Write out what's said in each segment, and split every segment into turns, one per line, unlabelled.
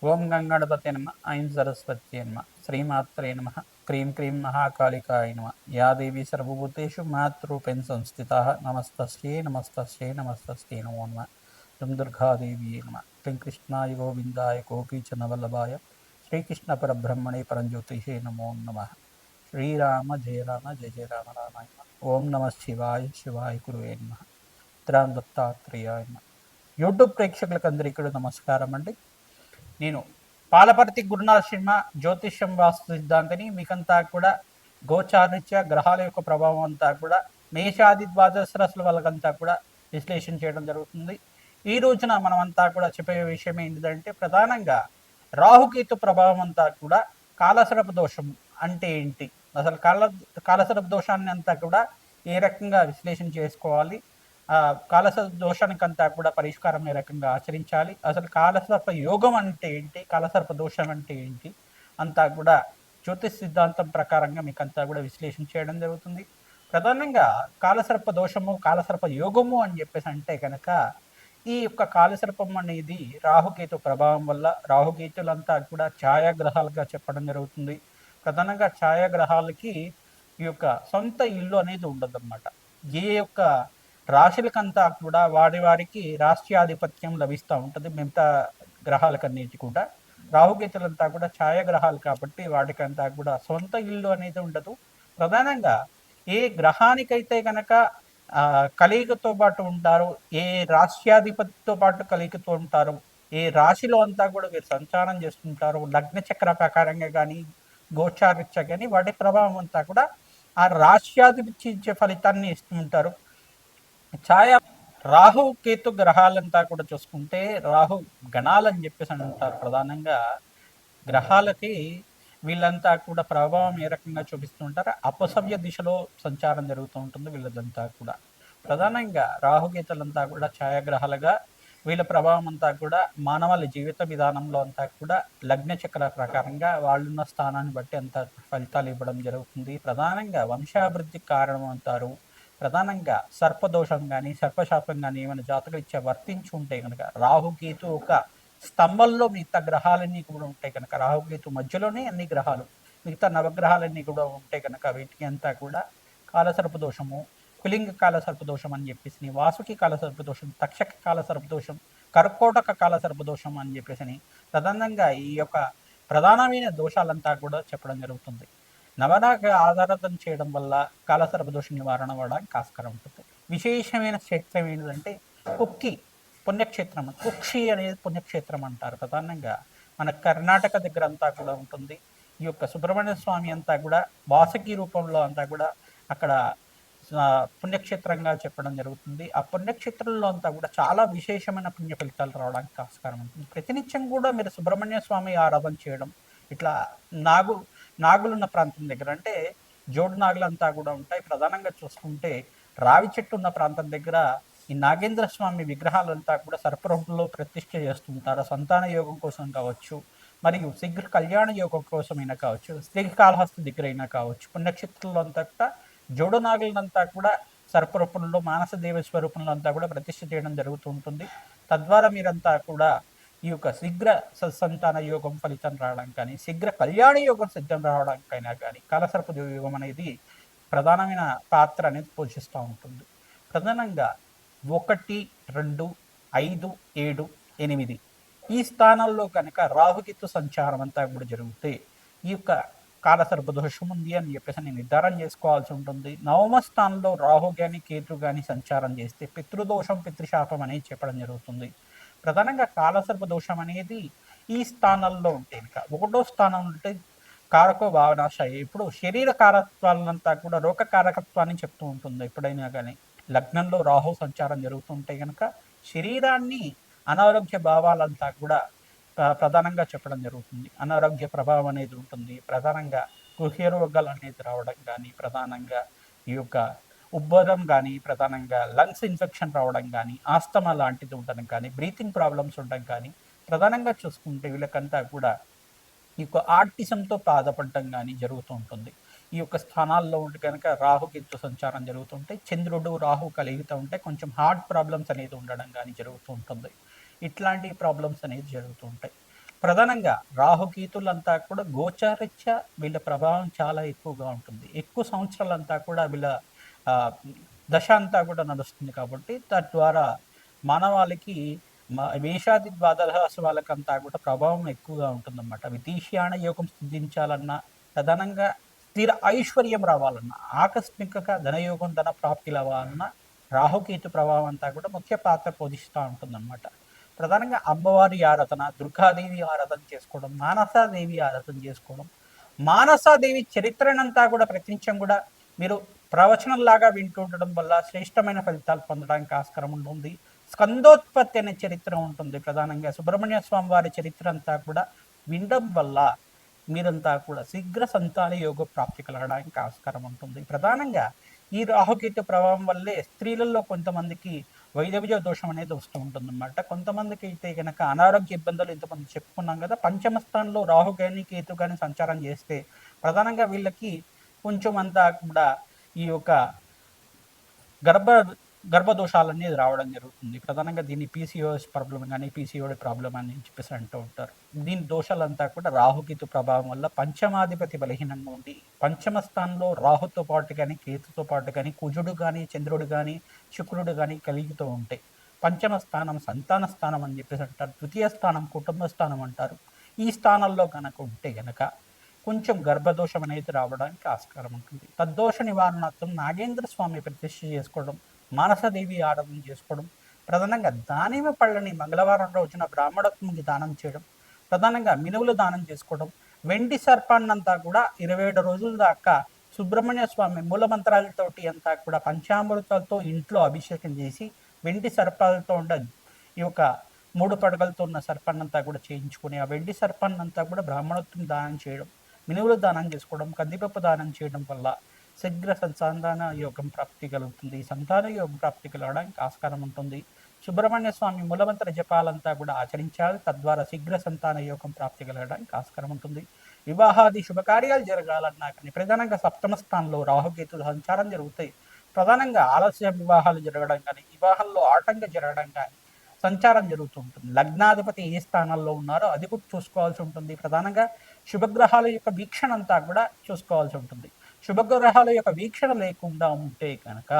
ఓం గంగణపతే నమ ఐం సరస్వత్యే నమ శ్రీమాత్రే నమ క్రీం క్రీం మహాకాళికాయ నమ యా దేవి సర్వభూతేషు మాతృరూపేణ సంస్థిత నమస్తస్యై నమస్తస్యై నమస్తస్యై నమో నమ దుం దుర్గాదేవి నమ క్లీం కృష్ణాయ గోవిందాయ గోపీచనవల్లభాయ శ్రీకృష్ణ పరబ్రహ్మణే పరంజ్యోతిషే నమో నమ శ్రీరామ జయ రామ జయ జయ రామ రామాయ నమః. ఓం నమ శివాయ శివాయ గురువే నమ త్రాం దత్తాత్రేయాయ నమ. యూట్యూబ్ ప్రేక్షకులకు అందరికీ కూడా నమస్కారం అండి. నేను పాలపర్తి గురునాథ శర్మ జ్యోతిష్యం వాస్తు సిద్ధాంతిని. మీకంతా కూడా గోచారిత్య గ్రహాల యొక్క ప్రభావం అంతా కూడా మేషాది ద్వాదశ రాశుల వాళ్ళకంతా కూడా విశ్లేషణ చేయడం జరుగుతుంది. ఈ రోజున మనమంతా కూడా చెప్పే విషయం ఏంటిదంటే, ప్రధానంగా రాహుకేతు ప్రభావం అంతా కూడా కాలసర్ప దోషం అంటే ఏంటి, అసలు కాలసర్ప దోషాన్ని అంతా కూడా ఏ రకంగా విశ్లేషణ చేసుకోవాలి, కాలసర్ప దోషానికంతా కూడా పరిష్కారం ఏ రకంగా ఆచరించాలి, అసలు కాలసర్ప యోగం అంటే ఏంటి, కాలసర్ప దోషం అంటే ఏంటి అంతా కూడా జ్యోతిష్ సిద్ధాంతం ప్రకారంగా మీకు అంతా కూడా విశ్లేషణ చేయడం జరుగుతుంది. ప్రధానంగా కాలసర్ప దోషము కాలసర్ప యోగము అని చెప్పేసి అంటే కనుక, ఈ యొక్క కాలసర్పం అనేది రాహుకేతు ప్రభావం వల్ల, రాహుకేతులంతా కూడా ఛాయాగ్రహాలుగా చెప్పడం జరుగుతుంది. ప్రధానంగా ఛాయాగ్రహాలకి ఈ యొక్క సొంత ఇల్లు అనేది ఉండదన్నమాట. ఏ యొక్క రాశులకంతా కూడా వారికి రాష్ట్రాధిపత్యం లభిస్తూ ఉంటుంది. మిగతా గ్రహాలకన్నిటి కూడా రాహుకేతులంతా కూడా ఛాయాగ్రహాలు కాబట్టి వాటికంతా కూడా సొంత ఇల్లు అనేది ఉండదు. ప్రధానంగా ఏ గ్రహానికైతే కనుక కలియుగతో పాటు ఉంటారు, ఏ రాష్ట్రాధిపతితో పాటు కలియుగతో ఉంటారు, ఏ రాశిలో అంతా కూడా వీరు సంచారం చేస్తుంటారు, లగ్న చక్ర ప్రకారంగా కానీ గోచారిత్య కానీ వాటి ప్రభావం అంతా కూడా ఆ రాష్ట్రాధిపతి ఇచ్చే ఫలితాన్ని ఇస్తూ ఉంటారు. ఛాయ రాహు కేతు గ్రహాలంతా కూడా చూసుకుంటే రాహు గణాలని చెప్పేసి అంటారు. ప్రధానంగా గ్రహాలకి వీళ్ళంతా కూడా ప్రభావం ఏ రకంగా చూపిస్తూ ఉంటారు, అపసవ్య దిశలో సంచారం జరుగుతూ ఉంటుంది వీళ్ళదంతా కూడా. ప్రధానంగా రాహుకేతులంతా కూడా ఛాయాగ్రహాలుగా వీళ్ళ ప్రభావం అంతా కూడా మానవాళి జీవిత విధానంలో అంతా కూడా లగ్న చక్ర ప్రకారంగా వాళ్ళున్న స్థానాన్ని బట్టి అంత ఫలితాలు ఇవ్వడం జరుగుతుంది. ప్రధానంగా వంశాభివృద్ధికి కారణం అంటారు. ప్రధానంగా సర్పదోషం కానీ సర్పశాపం కానీ ఏమైనా జాతకరీత్యా వర్తించి ఉంటే కనుక, రాహుకేతు ఒక స్తంభంలో మిగతా గ్రహాలన్నీ కూడా ఉంటాయి కనుక, రాహుకేతు మధ్యలోనే అన్ని గ్రహాలు మిగతా నవగ్రహాలన్నీ కూడా ఉంటాయి కనుక, వీటికి అంతా కూడా కాలసర్పదోషము, కులింగ కాలసర్పదోషం అని చెప్పేసి, వాసుకి కాలసర్పదోషం, తక్షక కాలసర్పదోషం, కర్కోటక కాలసర్పదోషం అని చెప్పేసి ప్రధానంగా ఈ యొక్క ప్రధానమైన దోషాలంతా కూడా చెప్పడం జరుగుతుంది. నవనాగ ఆధారితం చేయడం వల్ల కాలసర్పదోష నివారణ అవ్వడానికి ఆస్కారం ఉంటుంది. విశేషమైన క్షేత్రం ఏంటంటే కుక్కి పుణ్యక్షేత్రం, కుక్షి అనేది పుణ్యక్షేత్రం అంటారు. ప్రధానంగా మన కర్ణాటక దగ్గర అంతా కూడా ఉంటుంది. ఈ యొక్క సుబ్రహ్మణ్య స్వామి అంతా కూడా వాసకి రూపంలో అంతా కూడా అక్కడ పుణ్యక్షేత్రంగా చెప్పడం జరుగుతుంది. ఆ పుణ్యక్షేత్రంలో అంతా కూడా చాలా విశేషమైన పుణ్య ఫలితాలు రావడానికి ఆస్కారం ఉంటుంది. ప్రతినిత్యం కూడా మీరు సుబ్రహ్మణ్య స్వామి ఆరాధన చేయడం, ఇట్లా నాగులున్న ప్రాంతం దగ్గర అంటే జోడు నాగులంతా కూడా ఉంటాయి. ప్రధానంగా చూసుకుంటే రావి చెట్టు ఉన్న ప్రాంతం దగ్గర ఈ నాగేంద్ర స్వామి విగ్రహాలంతా కూడా సర్పరూపంలో ప్రతిష్ఠ చేస్తుంటారు. సంతాన యోగం కోసం కావచ్చు, మరియు శీఘ్ర కళ్యాణ యోగం కోసమైనా కావచ్చు, శ్రీకాళహస్తి దగ్గర అయినా కావచ్చు, పుణ్యక్షేత్రంలో అంతా కూడా జోడు నాగులంతా కూడా సర్పరూపంలో మానస దేవ స్వరూపంలో అంతా కూడా ప్రతిష్ఠ చేయడం జరుగుతూ ఉంటుంది. తద్వారా మీరంతా కూడా ఈ యొక్క శీఘ్ర సత్సంతాన యోగం ఫలితం రావడం కానీ, శీఘ్ర కళ్యాణ యోగం సిద్ధం రావడానికైనా కానీ కాలసర్ప యోగం అనేది ప్రధానమైన పాత్ర అనేది పోషిస్తూ ఉంటుంది. ప్రధానంగా 1, 2, 5, 7, 8 ఈ స్థానాల్లో కనుక రాహుకేతు సంచారం అంతా కూడా జరిగితే ఈ యొక్క కాలసర్ప దోషం ఉంది అని చెప్పేసి నేను నిర్ధారణ చేసుకోవాల్సి ఉంటుంది. నవమ స్థానంలో రాహు కానీ కేతు కానీ సంచారం చేస్తే పితృదోషం పితృశాపం అనేది చెప్పడం జరుగుతుంది. ప్రధానంగా కాలసర్ప దోషం అనేది ఈ స్థానాల్లో ఉంటే కనుక, 1వ స్థానం ఉంటే కారకో భావనాశయ, ఇప్పుడు శరీర కారకత్వాలంతా కూడా రోగ కారకత్వాన్ని చెప్తూ ఉంటుంది. ఎప్పుడైనా కానీ లగ్నంలో రాహు సంచారం జరుగుతుంటే కనుక శరీరాన్ని అనారోగ్య భావాలంతా కూడా ప్రధానంగా చెప్పడం జరుగుతుంది. అనారోగ్య ప్రభావం అనేది ఉంటుంది. ప్రధానంగా గృహ రోగాలు అనేది రావడం కానీ, ప్రధానంగా ఈ యొక్క ఉబ్బరం కానీ, ప్రధానంగా లంగ్స్ ఇన్ఫెక్షన్ రావడం కానీ, ఆస్తమా లాంటిది ఉండడం కానీ, బ్రీతింగ్ ప్రాబ్లమ్స్ ఉండడం కానీ, ప్రధానంగా చూసుకుంటే వీళ్ళకంతా కూడా ఈ యొక్క ఆర్టిజంతో బాధపడటం కానీ జరుగుతూ ఉంటుంది. ఈ యొక్క స్థానాల్లో ఉంటే కనుక రాహుకేతు సంచారం జరుగుతుంటే, చంద్రుడు రాహు కలిగితూ ఉంటే కొంచెం హార్ట్ ప్రాబ్లమ్స్ అనేది ఉండడం కానీ జరుగుతూ ఉంటుంది. ఇట్లాంటి ప్రాబ్లమ్స్ అనేది జరుగుతూ ఉంటాయి. ప్రధానంగా రాహుకేతులంతా కూడా గోచారీత్యా వీళ్ళ ప్రభావం చాలా ఎక్కువగా ఉంటుంది. ఎక్కువ సంవత్సరాలంతా కూడా వీళ్ళ ఆహ్, దశ అంతా కూడా నడుస్తుంది కాబట్టి తద్వారా మానవాళికి మేషాది ద్వాదశ వాళ్ళకంతా కూడా ప్రభావం ఎక్కువగా ఉంటుందన్నమాట. విదేశీయాన యోగం సిద్ధించాలన్నా, ప్రధానంగా స్థిర ఐశ్వర్యం రావాలన్నా, ఆకస్మికంగా ధనయోగం, ధన ప్రాప్తిలవ్వాలన్నా రాహుకేతు ప్రభావం అంతా కూడా ముఖ్య పాత్ర పోషిస్తా ఉంటుందన్నమాట. ప్రధానంగా అమ్మవారి ఆరాధన, దుర్గాదేవి ఆరాధన చేసుకోవడం, మానసాదేవి ఆరాధన చేసుకోవడం, మానసాదేవి చరిత్రనంతా కూడా ప్రతినిత్యం కూడా మీరు ప్రవచనంలాగా వింటూ ఉండడం వల్ల శ్రేష్టమైన ఫలితాలు పొందడానికి ఆస్కారం ఉంటుంది. స్కందోత్పత్తి అనే చరిత్ర ఉంటుంది. ప్రధానంగా సుబ్రహ్మణ్య స్వామి వారి చరిత్ర అంతా కూడా వినడం వల్ల మీరంతా కూడా శీఘ్ర సంతాన యోగ ప్రాప్తి కలగడానికి ఆస్కారం ఉంటుంది. ప్రధానంగా ఈ రాహుకేతు ప్రభావం వల్లే స్త్రీలలో కొంతమందికి వైదవ్య దోషం అనేది వస్తూ ఉంటుందన్నమాట. కొంతమందికి అయితే కనుక అనారోగ్య ఇబ్బందులు ఇంతమంది చెప్పుకున్నాం కదా. పంచమ స్థానంలో రాహు కానీ కేతు కానీ సంచారం చేస్తే ప్రధానంగా వీళ్ళకి కొంచెం అంతా కూడా ఈ యొక్క గర్భ గర్భదోషాలన్నీ రావడం జరుగుతుంది. ప్రధానంగా దీన్ని పీసీఓఎస్ ప్రాబ్లం కానీ పీసీఓడి ప్రాబ్లం అని చెప్పేసి అంటూ ఉంటారు. దీని దోషాలంతా కూడా రాహుకేతు ప్రభావం వల్ల పంచమాధిపతి బలహీనంగా ఉండి పంచమ స్థానంలో రాహుతో పాటు కానీ కేతుతో పాటు కానీ కుజుడు కానీ చంద్రుడు కానీ శుక్రుడు కానీ కలుగుతూ ఉంటాయి. పంచమ స్థానం సంతాన స్థానం అని చెప్పేసి అంటారు. ద్వితీయ స్థానం కుటుంబ స్థానం అంటారు. ఈ స్థానంలో కనుక ఉంటే గనక కొంచెం గర్భదోషం అనేది రావడానికి ఆస్కారం ఉంటుంది. తద్దోష నివారణార్థం నాగేంద్ర స్వామి ప్రతిష్ఠ చేసుకోవడం, మానసదేవి ఆరాధన చేసుకోవడం, ప్రధానంగా దానిమ్మ పళ్ళని మంగళవారం రోజున బ్రాహ్మణత్వంకి దానం చేయడం, ప్రధానంగా మినువులు దానం చేసుకోవడం, వెండి సర్పాన్నంతా కూడా 27 రోజుల దాకా సుబ్రహ్మణ్య స్వామి మూలమంత్రాలతోటి అంతా కూడా పంచామృతాలతో ఇంట్లో అభిషేకం చేసి వెండి సర్పాలతో ఉండ ఈ యొక్క 3 పడగలతో ఉన్న సర్పాన్నంతా కూడా చేయించుకొని ఆ వెండి సర్పాన్నంతా కూడా బ్రాహ్మణత్వం దానం చేయడం, మినువులు దానం చేసుకోవడం, కందిపప్పు దానం చేయడం వల్ల శీఘ్ర సంతాన యోగం ప్రాప్తి కలుగుతుంది. సంతాన యోగం ప్రాప్తి కలగడానికి ఆస్కారం ఉంటుంది. సుబ్రహ్మణ్య స్వామి మూలమంత్ర జపాలంతా కూడా ఆచరించాలి. తద్వారా శీఘ్ర సంతాన యోగం ప్రాప్తి కలగడానికి ఆస్కారం ఉంటుంది. వివాహాది శుభకార్యాలు జరగాలన్నా కానీ ప్రధానంగా సప్తమ స్థానంలో రాహుకేతు సంచారం జరుగుతాయి. ప్రధానంగా ఆలస్య వివాహాలు జరగడం కానీ వివాహంలో ఆటంకం జరగడం కానీ సంచారం జరుగుతూ ఉంటుంది. లగ్నాధిపతి ఏ స్థానాల్లో ఉన్నారో అది కూడా చూసుకోవాల్సి ఉంటుంది. ప్రధానంగా శుభగ్రహాల యొక్క వీక్షణ అంతా కూడా చూసుకోవాల్సి ఉంటుంది. శుభగ్రహాల యొక్క వీక్షణ లేకుండా ఉంటే కనుక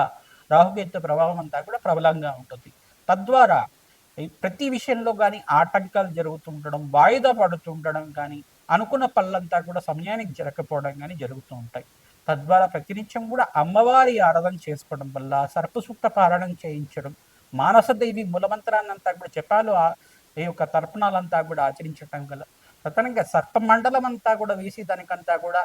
రాహుకేతు ప్రభావం అంతా కూడా ప్రబలంగా ఉంటుంది. తద్వారా ప్రతి విషయంలో కానీ ఆటంకాలు జరుగుతుండడం, వాయిదా పడుతుండడం కానీ, అనుకున్న పనులంతా కూడా సమయానికి జరగకపోవడం కానీ జరుగుతూ ఉంటాయి. తద్వారా ప్రతినిత్యం కూడా అమ్మవారి ఆరాధన చేసుకోవడం వల్ల సర్పసూక్త పారాయణం చేయించడం, మానసదేవి మూలమంత్రాన్నంతా కూడా జపాలు ఈ యొక్క తర్పణాలంతా కూడా ఆచరించడం గల ప్రధానంగా సర్పమండలం అంతా కూడా వేసి దానికంతా కూడా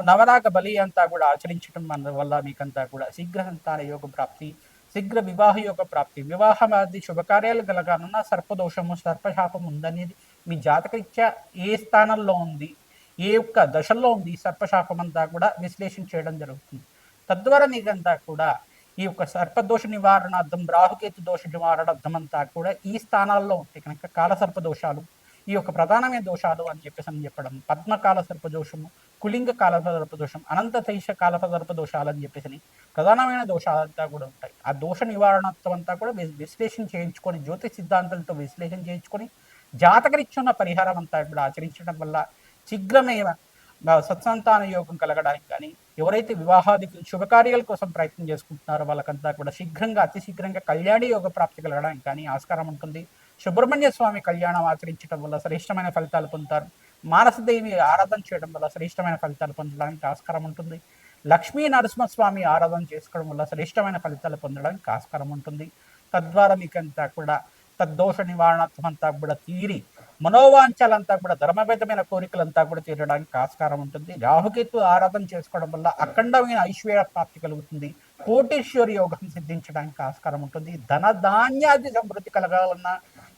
నవరాగ బలి అంతా కూడా ఆచరించడం వల్ల మీకంతా కూడా శీఘ్ర సంతాన యోగ ప్రాప్తి, శీఘ్ర వివాహ యోగ ప్రాప్తి, వివాహమాది శుభకార్యాలు కలగానున్న సర్పదోషము సర్పశాపం ఉందనేది మీ జాతకరీత్యా ఏ స్థానంలో ఉంది, ఏ యొక్క దశల్లో ఉంది సర్పశాపం అంతా కూడా విశ్లేషణ చేయడం జరుగుతుంది. తద్వారా మీకంతా కూడా ఈ యొక్క సర్పదోష నివారణార్థం, రాహుకేతు దోష నివారణార్థం అంతా కూడా ఈ స్థానాల్లో ఉంటే కనుక కాలసర్ప దోషాలు, ఈ యొక్క ప్రధానమైన దోషాలు అని చెప్పడం, పద్మకాల సర్పదోషము, కులింగ కాలసర్ప దోషం, అనంత తైష కాలసర్ప దోషాలు అని చెప్పేసి ప్రధానమైన దోషాలంతా కూడా ఉంటాయి. ఆ దోష నివారణార్థం అంతా కూడా విశ్లేషణ చేయించుకొని, జ్యోతిష్ సిద్ధాంతాలతో విశ్లేషణ చేయించుకొని, జాతకరీత్యున్న పరిహారం అంతా కూడా ఆచరించడం వల్ల శీఘ్రమైన సత్సంతాన యోగం కలగడానికి కానీ, ఎవరైతే వివాహాది శుభకార్యాల కోసం ప్రయత్నం చేసుకుంటున్నారో వాళ్ళకంతా కూడా శీఘ్రంగా అతి శీఘ్రంగా కళ్యాణి యోగ ప్రాప్తి కలగడానికి కానీ ఆస్కారం ఉంటుంది. సుబ్రహ్మణ్య స్వామి కళ్యాణం ఆచరించడం వల్ల శ్రేష్టమైన ఫలితాలు పొందుతారు. మానసదేవి ఆరాధన చేయడం వల్ల శ్రేష్టమైన ఫలితాలు పొందడానికి ఆస్కారం ఉంటుంది. లక్ష్మీ నరసింహస్వామి ఆరాధన చేసుకోవడం వల్ల శ్రేష్టమైన ఫలితాలు పొందడానికి ఆస్కారం ఉంటుంది. తద్వారా మీకంతా కూడా తద్దోష నివారణార్థం అంతా కూడా తీరి మనోవాంఛలంతా కూడా ధర్మబద్ధమైన కోరికలంతా కూడా తీరడానికి ఆస్కారం ఉంటుంది. రాహుకేతు ఆరాధన చేసుకోవడం వల్ల అఖండమైన ఐశ్వర్య ప్రాప్తి కలుగుతుంది. కోటీశ్వరి యోగం సిద్ధించడానికి ఆస్కారం ఉంటుంది. ధన ధాన్యాది సమృద్ధి కలగాలన్నా,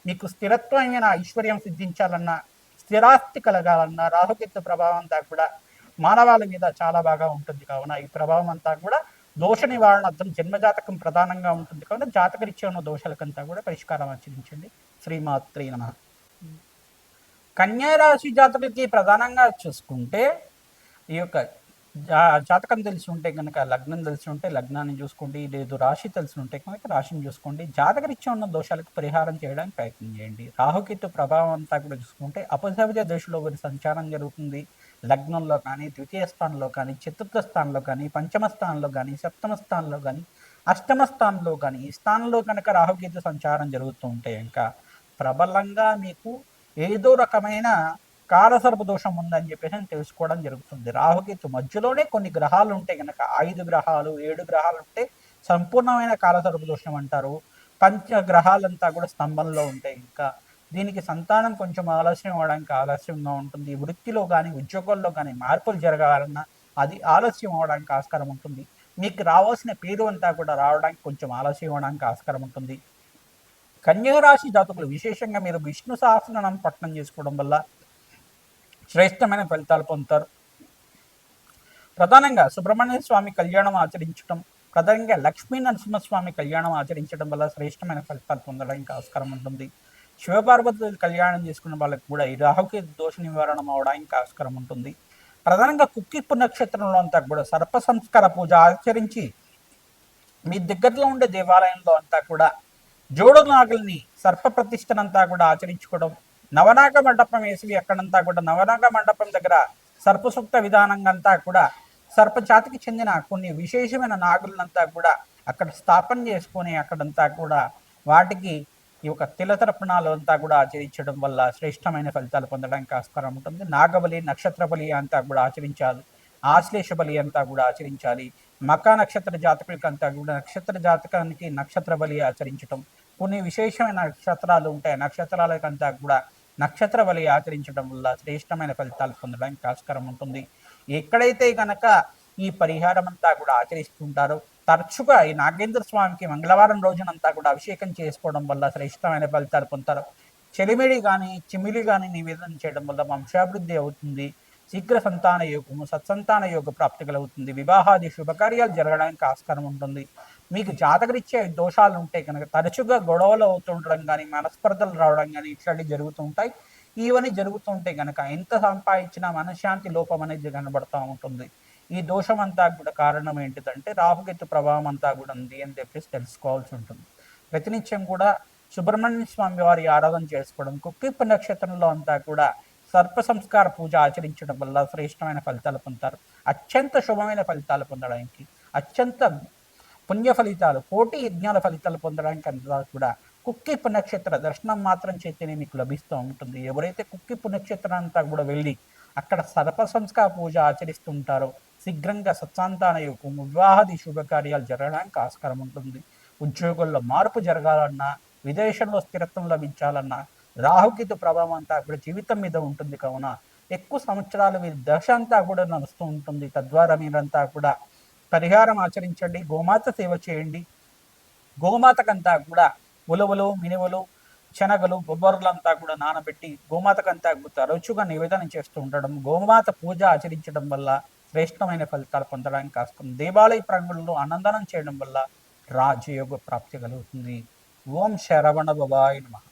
మీకు స్థిరత్వమైన ఐశ్వర్యం సిద్ధించాలన్నా, స్థిరాస్తి కలగాలన్నా రాహుకేతు ప్రభావం అంతా కూడా మానవాళి మీద చాలా బాగా ఉంటుంది. కావున ఈ ప్రభావం అంతా కూడా దోష నివారణార్థం జన్మజాతకం ప్రధానంగా ఉంటుంది. కావున జాతకరీత్యా ఉన్న దోషాలకంతా కూడా పరిష్కారం ఆచరించండి. శ్రీమాత్రే నమః. కన్యా రాశి జాతకులకి ప్రధానంగా చూసుకుంటే ఈ యొక్క జాతకం తెలిసి ఉంటే కనుక లగ్నం తెలిసి ఉంటే లగ్నాన్ని చూసుకోండి, లేదు రాశి తెలిసి ఉంటే కనుక రాశిని చూసుకోండి. జాతకరీత్యా ఉన్న దోషాలకు పరిహారం చేయడానికి ప్రయత్నం చేయండి. రాహుకేతు ప్రభావం అంతా కూడా చూసుకుంటే అపసవ్య దశలో వారి సంచారం జరుగుతుంది. లగ్నంలో కానీ, ద్వితీయ స్థానంలో కానీ, చతుర్థ స్థానంలో కానీ, పంచమ స్థానంలో కానీ, సప్తమ స్థానంలో కానీ, అష్టమ స్థానంలో కానీ, ఈ స్థానంలో కనుక రాహుకేతు సంచారం జరుగుతూ ఉంటే ఇంకా ప్రబలంగా మీకు ఏదో రకమైన కాలసర్ప దోషం ఉందని చెప్పేసి తెలుసుకోవడం జరుగుతుంది. రాహుకేతు మధ్యలోనే కొన్ని గ్రహాలు ఉంటే కనుక 5 గ్రహాలు 7 గ్రహాలు ఉంటే సంపూర్ణమైన కాలసర్ప దోషం అంటారు. పంచ గ్రహాలంతా కూడా స్తంభంలో ఉంటాయి. ఇంకా దీనికి సంతానం కొంచెం ఆలస్యం అవడానికి ఆలస్యంగా ఉంటుంది. వృత్తిలో కానీ ఉద్యోగాల్లో కానీ మార్పులు జరగాలన్నా అది ఆలస్యం అవడానికి ఆస్కారం ఉంటుంది. మీకు రావాల్సిన పేరు అంతా కూడా రావడానికి కొంచెం ఆలస్యం అవడానికి ఆస్కారం ఉంటుంది. కన్యారాశి జాతకులు విశేషంగా మీరు విష్ణు సహస్రనామం పఠనం చేసుకోవడం వల్ల శ్రేష్టమైన ఫలితాలు పొందుతారు. ప్రధానంగా సుబ్రహ్మణ్య స్వామి కళ్యాణం ఆచరించడం, ప్రధానంగా లక్ష్మీ నరసింహస్వామి కళ్యాణం ఆచరించడం వల్ల శ్రేష్టమైన ఫలితాలు పొందడానికి ఆస్కారం ఉంటుంది. శివపార్వతులు కళ్యాణం చేసుకున్న వాళ్ళకి కూడా ఈ రాహుకేతు దోష నివారణ అవడానికి ఆస్కారం ఉంటుంది. ప్రధానంగా కుక్కిప్పు నక్షత్రంలో అంతా కూడా సర్ప సంస్కార పూజ ఆచరించి మీ దగ్గరలో ఉండే దేవాలయంలో అంతా కూడా జోడు నాగుల్ని సర్ప ప్రతిష్టనంతా కూడా ఆచరించుకోవడం, నవనాగ మండపం వేసి అక్కడంతా కూడా నవనాగ మండపం దగ్గర సర్పసూక్త విధానంగా అంతా కూడా సర్పజాతికి చెందిన కొన్ని విశేషమైన నాగులంతా కూడా అక్కడ స్థాపన చేసుకొని అక్కడంతా కూడా వాటికి ఈ యొక్క తిలతర్పణాలు అంతా కూడా ఆచరించడం వల్ల శ్రేష్టమైన ఫలితాలు పొందడానికి ఆస్కారం ఉంటుంది. నాగబలి, నక్షత్ర బలి అంతా కూడా ఆచరించాలి. ఆశ్లేష బలి అంతా కూడా ఆచరించాలి. మకా నక్షత్ర జాతకులకి అంతా కూడా నక్షత్ర జాతకానికి నక్షత్ర బలి ఆచరించడం, కొన్ని విశేషమైన నక్షత్రాలు ఉంటాయి, నక్షత్రాలకంతా కూడా నక్షత్ర బలి ఆచరించడం వల్ల శ్రేష్టమైన ఫలితాలు పొందడానికి ఆస్కారం ఉంటుంది. ఎక్కడైతే కనుక ఈ పరిహారం అంతా కూడా ఆచరిస్తుంటారో తరచుగా ఈ నాగేంద్ర స్వామికి మంగళవారం రోజునంతా కూడా అభిషేకం చేసుకోవడం వల్ల శ్రేష్టమైన ఫలితాలు పొందుతారు. చెలిమిడి కానీ చిమిలి కానీ నివేదన చేయడం వల్ల వంశాభివృద్ధి అవుతుంది. శీఘ్ర సంతాన యోగము, సత్సంతాన యోగ ప్రాప్తి కలుగుతుంది. వివాహాది శుభకార్యాలు జరగడానికి ఆస్కారం ఉంటుంది. మీకు జాతకరీత్యా దోషాలు ఉంటే కనుక తరచుగా గొడవలు అవుతుండడం కానీ, మనస్పర్ధలు రావడం కానీ ఇట్లాంటివి జరుగుతూ ఉంటాయి. ఇవన్నీ జరుగుతూ ఉంటే కనుక ఎంత సంపాదించినా మనశ్శాంతి లోపం అనేది కనబడుతూ ఉంటుంది. ఈ దోషం అంతా కూడా కారణం ఏంటిదంటే రాహుకేతు ప్రభావం అంతా కూడా ఉంది అని చెప్పేసి తెలుసుకోవాల్సి ఉంటుంది. ప్రతినిత్యం కూడా సుబ్రహ్మణ్య స్వామి వారి ఆరాధన చేసుకోవడం, కుక్కిప్ప నక్షత్రంలో అంతా కూడా సర్ప సంస్కార పూజ ఆచరించడం వల్ల శ్రేష్టమైన ఫలితాలు పొందుతారు. అత్యంత శుభమైన ఫలితాలు పొందడానికి, అత్యంత పుణ్య ఫలితాలు, కోటి యజ్ఞాల ఫలితాలు పొందడానికి అంతా కూడా కుక్కిప్పు నక్షత్ర దర్శనం మాత్రం చేతనే మీకు లభిస్తూ ఉంటుంది. ఎవరైతే కుక్కిప్పు నక్షత్రం అంతా కూడా వెళ్ళి అక్కడ సర్ప సంస్కార పూజ ఆచరిస్తుంటారో శీఘ్రంగా సత్సంతాన యోగం, వివాహాది శుభకార్యాలు జరగడానికి ఆస్కారం ఉంటుంది. ఉద్యోగుల్లో మార్పు జరగాలన్నా, విదేశంలో స్థిరత్వం లభించాలన్నా రాహుకేతు ప్రభావం అంతా కూడా జీవితం మీద ఉంటుంది. కావున ఎక్కువ సంవత్సరాలు మీ దశ అంతా కూడా నడుస్తూ ఉంటుంది. తద్వారా మీరంతా కూడా పరిహారం ఆచరించండి, గోమాత సేవ చేయండి. గోమాతకంతా కూడా ఉలవలు, మినువులు, శనగలు, బొబ్బర్లంతా కూడా నానబెట్టి గోమాతకంతా తరచుగా నివేదన చేస్తూ ఉండడం, గోమాత పూజ ఆచరించడం వల్ల శ్రేష్టమైన ఫలితాలు పొందడానికి ఆస్కారం. దేవాలయ ప్రాంగణంలో అన్నదానం చేయడం వల్ల రాజయోగ ప్రాప్తి కలుగుతుంది. ఓం శరవణ భవాయ నమః.